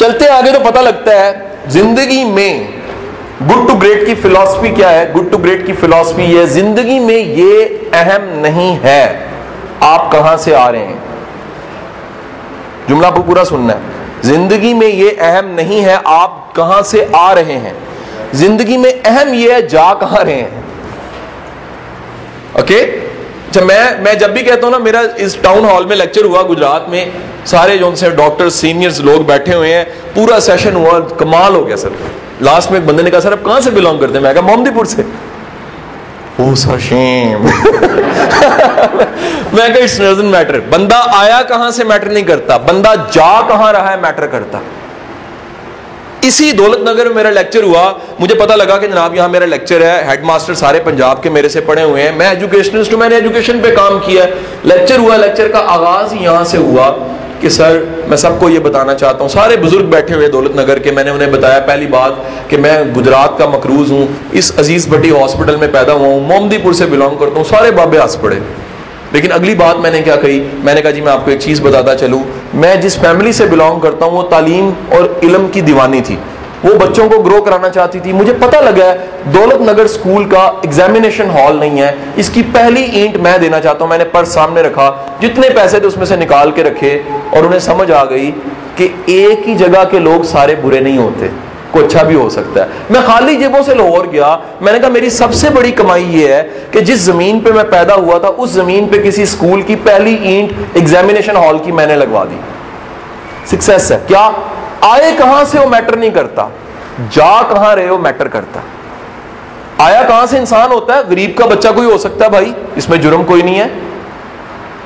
چلتے آگے تو پتہ لگتا ہے زندگی میں گڈ ٹو گریٹ کی فلسفی کیا ہے. گڈ ٹو گریٹ کی فلسفی یہ زندگی میں یہ اہم نہیں ہے آپ کہاں سے آ رہے ہیں. جملہ پورا سننا ہے. زندگی میں یہ اہم نہیں ہے آپ کہاں سے آ رہے ہیں, زندگی میں اہم یہ ہے جا کہاں رہے ہیں. اوکے اچھا, میں جب بھی کہتا ہوں نا, میرا اس ٹاؤن ہال میں لیکچر ہوا گجرات میں, سارے جو سے ڈاکٹر سینئرز لوگ بیٹھے ہوئے ہیں, پورا سیشن ہوا, کمال ہو گیا سر. لاسٹ میں ایک بندے نے کہا سر آپ کہاں سے بلانگ کرتے ہیں, میں کہا محمدی پور سے. او سا شیم. میں کہا اٹس ڈزنٹ میٹر, بندہ آیا کہاں سے میٹر نہیں کرتا, بندہ جا کہاں رہا ہے میٹر کرتا. اسی دولت نگر میں میرا لیکچر ہوا, مجھے پتا لگا کہ جناب یہاں میرا لیکچر ہے, ہیڈ ماسٹر سارے پنجاب کے میرے سے پڑھے ہوئے ہیں, میں ایجوکیشنسٹ ہوں, میں نے ایجوکیشن پہ کام کیا ہے. لیکچر ہوا, لیکچر کا آغاز ہی یہاں سے ہوا کہ سر میں سب کو یہ بتانا چاہتا ہوں, سارے بزرگ بیٹھے ہوئے دولت نگر کے, میں نے انہیں بتایا پہلی بات کہ میں گجرات کا مقروض ہوں, اس عزیز بٹی ہاسپٹل میں پیدا ہوا ہوں, محمدی پور سے بلانگ کرتا ہوں. سارے بابے ہنس پڑے. لیکن اگلی بات میں نے کیا کہی, میں نے کہا جی میں آپ کو ایک چیز بتاتا چلوں, میں جس فیملی سے بلانگ کرتا ہوں وہ تعلیم اور علم کی دیوانی تھی, وہ بچوں کو گرو کرانا چاہتی تھی. مجھے پتہ لگا ہے دولت نگر سکول کا ایگزامینیشن ہال نہیں ہے, اس کی پہلی اینٹ میں دینا چاہتا ہوں. میں نے پرس سامنے رکھا, جتنے پیسے تھے اس میں سے نکال کے رکھے, اور انہیں سمجھ آ گئی کہ ایک ہی جگہ کے لوگ سارے برے نہیں ہوتے, کوئی اچھا بھی ہو سکتا ہے. میں خالی جیبوں سے لاہور گیا, میں نے کہا میری سب سے بڑی کمائی یہ ہے کہ جس زمین پہ میں پیدا ہوا تھا اس زمین پہ کسی سکول کی پہلی اینٹ ایگزامینیشن ہال کی میں نے لگوا دی. سکسیس ہے. کیا آئے کہاں سے وہ میٹر نہیں کرتا, جا کہاں رہے ہو میٹر کرتا. آیا کہاں سے انسان ہوتا ہے, غریب کا بچہ کوئی ہو سکتا ہے بھائی, اس میں جرم کوئی نہیں ہے.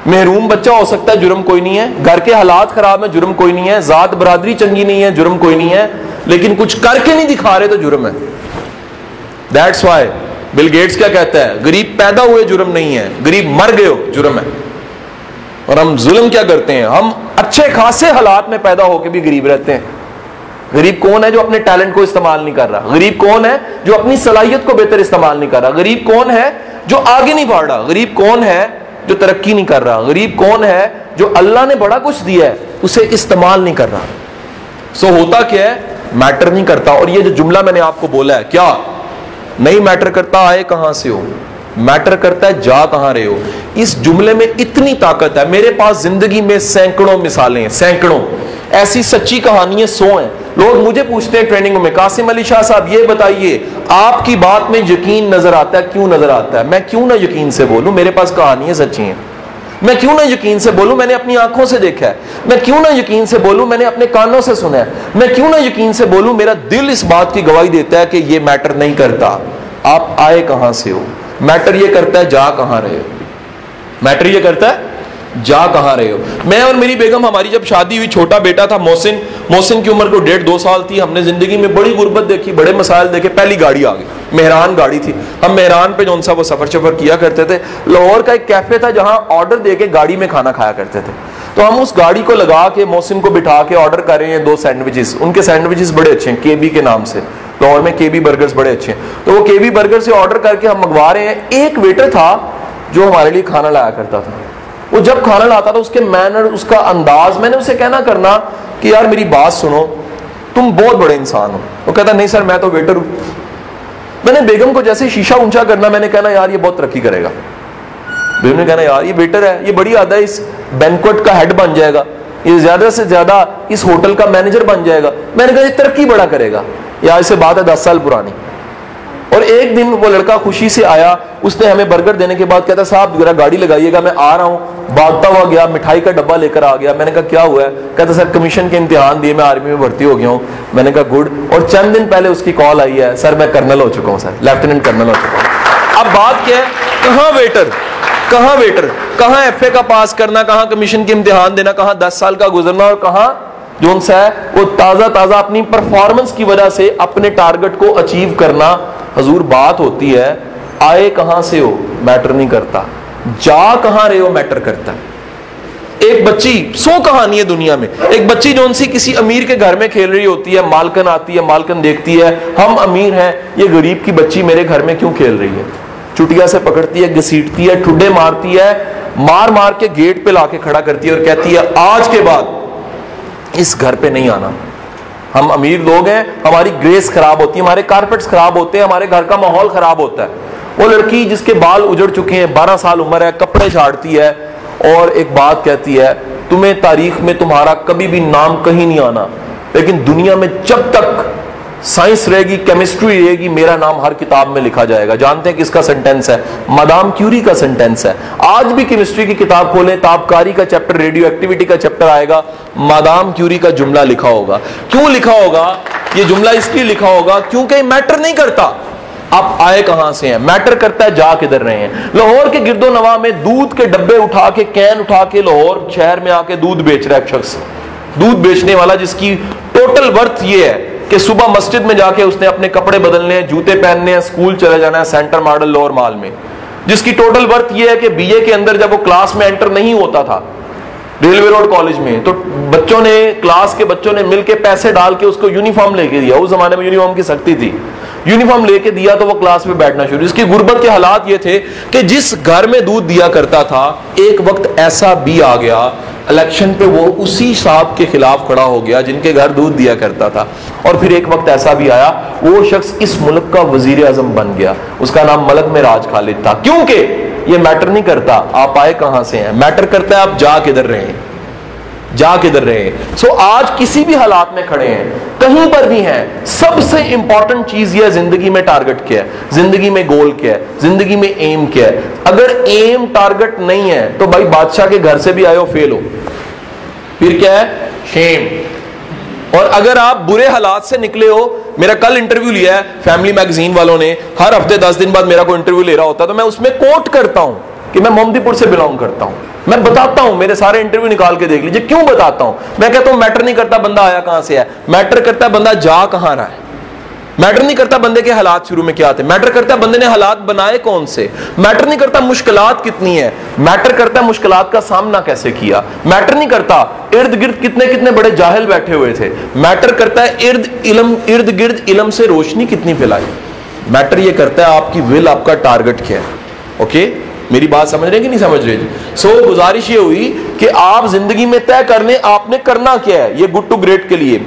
محروم بچہ ہو سکتا ہے, جرم کوئی نہیں ہے. گھر کے حالات خراب ہیں, جرم کوئی نہیں ہے. ذات برادری چنگی نہیں ہے, جرم کوئی نہیں ہے. لیکن کچھ کر کے نہیں دکھا رہے تو جرم ہے. دیٹس وائی بل گیٹس کیا کہتا ہے, غریب پیدا ہوئے جرم نہیں ہے, غریب مر گئے ہو جرم ہے. اور ہم ظلم کیا کرتے ہیں, ہم اچھے خاصے حالات میں پیدا ہو کے بھی غریب رہتے ہیں. غریب کون ہے جو اپنے ٹیلنٹ کو استعمال نہیں کر رہا, غریب کون ہے جو اپنی صلاحیت کو بہتر استعمال نہیں کر رہا, غریب کون ہے جو آگے نہیں بڑھ رہا, غریب کون ہے جو ترقی نہیں کر رہا, غریب کون ہے جو اللہ نے بڑا کچھ دیا ہے اسے استعمال نہیں کر رہا. سو ہوتا کیا ہے, میٹر نہیں کرتا. اور یہ جو جملہ میں نے آپ کو بولا ہے, کیا نہیں میٹر کرتا آئے کہاں سے ہو, میٹر کرتا ہے جا کہاں رہے ہو. اس جملے میں اتنی طاقت ہے. میرے پاس زندگی میں سینکڑوں مثالیں ہیں, سینکڑوں ایسی سچی کہانیاں 100 ہیں. لوگ مجھے پوچھتے ہیں ٹریننگ میں, قاسم علی شاہ صاحب یہ بتائیے آپ کی بات میں یقین نظر آتا ہے, کیوں نظر آتا ہے؟ میں کیوں نہ یقین سے بولوں, میرے پاس کہانیاں سچی ہیں. میں کیوں نہ یقین سے بولوں, میں نے اپنی آنکھوں سے دیکھا ہے. میں کیوں نہ یقین سے بولوں, میں نے اپنے کانوں سے سنا ہے. میں کیوں نہ یقین سے بولوں, میرا دل اس بات کی گواہی دیتا ہے کہ یہ میٹر نہیں کرتا آپ آئے کہاں سے ہو, میٹر یہ کرتا ہے جا کہاں رہے ہو. میٹر یہ کرتا ہے جا کہاں رہے ہو. میں اور میری بیگم, ہماری جب شادی ہوئی, چھوٹا بیٹا تھا محسن کی عمر کو 1.5-2 سال تھی. ہم نے زندگی میں بڑی غربت دیکھی, بڑے مسائل دیکھے. پہلی گاڑی آ گئی, مہران گاڑی تھی. ہم مہران پہ جو سا وہ سفر کیا کرتے تھے. لاہور کا ایک کیفے تھا جہاں آرڈر دے کے گاڑی میں کھانا کھایا کرتے تھے. تو ہم اس گاڑی کو لگا کے محسن کو بٹھا کے آرڈر کر رہے ہیں 2 سینڈوچز. ان کے سینڈوچز بڑے اچھے ہیں, KB کے نام سے, لاہور میں KB برگرز بڑے اچھے ہیں. تو وہ KB برگر سے آرڈر کر کے ہم منگوا رہے ہیں. ایک ویٹر تھا جو ہمارے لیے کھانا لایا کرتا تھا. وہ جب کھانا لاتا تھا اس کے مینر, اس کا انداز, میں نے اسے کہنا کرنا کہ یار میری بات سنو, تم بہت بڑے انسان ہو. وہ کہتا نہیں سر میں تو ویٹر ہوں. میں نے بیگم کو جیسے شیشہ اونچا کرنا, میں نے کہنا یار یہ بہت ترقی کرے گا. بیگم نے کہنا یار یہ ویٹر ہے, یہ بڑی عادت ہے, اس بینکوٹ کا ہیڈ بن جائے گا, یہ زیادہ سے زیادہ اس ہوٹل کا مینیجر بن جائے گا. میں نے کہا یہ ترقی بڑا کرے گا. یا اس سے بات ہے 10 سال پرانی. اور ایک دن وہ لڑکا خوشی سے آیا, اس نے ہمیں برگر دینے کے بعد کہتا صاحب ذرا گاڑی لگائیے گا, میں آ رہا ہوں. بھاگتا ہوا گیا, مٹھائی کا ڈبہ لے کر آ گیا. میں نے کہا کیا ہوا ہے؟ کہتا سر کمیشن کے امتحان دیے, میں آرمی میں بھرتی ہو گیا ہوں. میں نے کہا گڈ. اور چند دن پہلے اس کی کال آئی ہے, سر میں کرنل ہو چکا ہوں, سر لیفٹیننٹ کرنل ہو چکا ہوں. اب بات کیا ہے, کہاں ویٹر, کہاں ویٹر, کہاں FA کا پاس کرنا, کہاں کمیشن کے امتحان دینا, کہاں 10 سال کا گزرنا, اور کہاں جو ان سے ہے وہ تازہ اپنی پرفارمنس کی وجہ سے اپنے ٹارگٹ کو اچیو کرنا. حضور بات ہوتی ہے آئے کہاں سے ہو, میٹر نہیں کرتا, جا کہاں رہے ہو میٹر کرتا ہے. ایک بچی, 100 کہانی ہے دنیا میں. ایک بچی جو ان سی کسی امیر کے گھر میں کھیل رہی ہوتی ہے, مالکن آتی ہے, مالکن دیکھتی ہے ہم امیر ہیں, یہ غریب کی بچی میرے گھر میں کیوں کھیل رہی ہے. چٹیا سے پکڑتی ہے, گھسیٹتی ہے, ٹھڈے مارتی ہے, مار کے گیٹ پہ لا کے کھڑا کرتی ہے اور کہتی ہے آج کے بعد اس گھر پہ نہیں آنا. ہم امیر لوگ ہیں, ہماری گریس خراب ہوتی ہے, ہمارے کارپیٹس خراب ہوتے ہیں, ہمارے گھر کا ماحول خراب ہوتا ہے. وہ لڑکی جس کے بال اجڑ چکے ہیں, 12 سال عمر ہے, کپڑے جھاڑتی ہے اور ایک بات کہتی ہے, تمہیں تاریخ میں تمہارا کبھی بھی نام کہیں نہیں آنا, لیکن دنیا میں جب تک سائنس رہے گی, کیمسٹری رہے گی, میرا نام ہر کتاب میں لکھا جائے گا. جانتے ہیں کس کا سینٹینس ہے؟ مادام کیوری کا سینٹینس ہے. آج بھی کیمسٹری کی کتاب کھولیں, تابکاری کا چیپٹر, ریڈیو ایکٹیویٹی کا چیپٹر آئے گا, مادام کیوری کا جملہ لکھا ہوگا. کیوں لکھا ہوگا یہ جملہ؟ اس لیے لکھا ہوگا کیونکہ یہ میٹر نہیں کرتا آپ آئے کہاں سے ہیں, میٹر کرتا ہے جا کدھر رہے ہیں. لاہور کے گرد و نواح میں دودھ کے ڈبے اٹھا کے, کین اٹھا کے لاہور شہر میں آ کے دودھ بیچ رہا ہے ایک شخص, دودھ بیچنے والا, جس کی ٹوٹل ورتھ یہ ہے کہ صبح مسجد میں جا کے اس نے اپنے کپڑے بدلنے ہیں, جوتے پہننے ہیں, اسکول چلے جانا ہے سینٹر ماڈل لاہور مال میں, جس کی ٹوٹل ورتھ یہ ہے کہ بی اے کے اندر جب وہ کلاس میں انٹر نہیں ہوتا تھا ریلوے روڈ کالج میں, تو بچوں نے, کلاس کے بچوں نے مل کے پیسے ڈال کے اس کو یونیفارم لے کے دیا. اس زمانے میں یونیفارم کی سختی تھی, یونیفارم لے کے دیا تو وہ کلاس میں بیٹھنا شروع. اس کی غربت کے حالات یہ تھے کہ جس گھر میں دودھ دیا کرتا تھا, ایک وقت ایسا بھی آ گیا الیکشن پہ وہ اسی صاحب کے خلاف کھڑا ہو گیا جن کے گھر دودھ دیا کرتا تھا. اور پھر ایک وقت ایسا بھی آیا, وہ شخص اس ملک کا وزیر اعظم بن گیا, اس کا نام ملک معراج خالد تھا. کیونکہ یہ میٹر نہیں کرتا آپ آئے کہاں سے ہیں, میٹر کرتا ہے آپ جا کدھر رہے ہیں, جا کدھر رہے ہیں. سو آج کسی بھی حالات میں کھڑے ہیں, کہیں پر بھی ہیں, سب سے امپورٹنٹ چیز یہ ہے زندگی میں ٹارگٹ کیا ہے, زندگی میں گول کیا ہے, زندگی میں ایم کیا ہے. اگر ایم ٹارگٹ نہیں ہے تو بھائی بادشاہ کے گھر سے بھی آئے ہو فیل ہو, پھر کیا ہے؟ شیم. اور اگر آپ برے حالات سے نکلے ہو, میرا کل انٹرویو لیا ہے فیملی میگزین والوں نے, ہر ہفتے 10 دن بعد میرا کوئی انٹرویو لے رہا ہوتا, تو میں اس میں کوٹ کرتا ہوں کہ میں محمدی پور سے بلانگ کرتا ہوں. میں بتاتا ہوں, میرے سارے انٹرویو نکال کے دیکھ لیجیے. کیوں بتاتا ہوں؟ میں کہتا ہوں میٹر نہیں کرتا بندہ آیا کہاں سے ہے, میٹر کرتا ہے بندہ جا کہاں رہا ہے. میٹر نہیں کرتا بندے کے حالات شروع میں کیا تھے, میٹر کرتا ہے بندے نے حالات بنائے کون سے. میٹر نہیں کرتا مشکلات کتنی ہیں, میٹر کرتا ہے مشکلات کا سامنا کیسے کیا. میٹر نہیں کرتا ارد گرد کتنے کتنے بڑے جاہل بیٹھے ہوئے تھے, میٹر کرتا ہے ارد گرد علم سے روشنی کتنی پھیلائی. میٹر یہ کرتا ہے آپ کی ول, آپ کا ٹارگٹ کیا ہے. اوکے, میری بات سمجھ رہے ہیں کہ نہیں سمجھ رہے؟ سو گزارش یہ ہوئی کہ آپ زندگی میں طے کر لیں آپ نے کرنا کیا ہے. یہ گڈ ٹو گریٹ کے لیے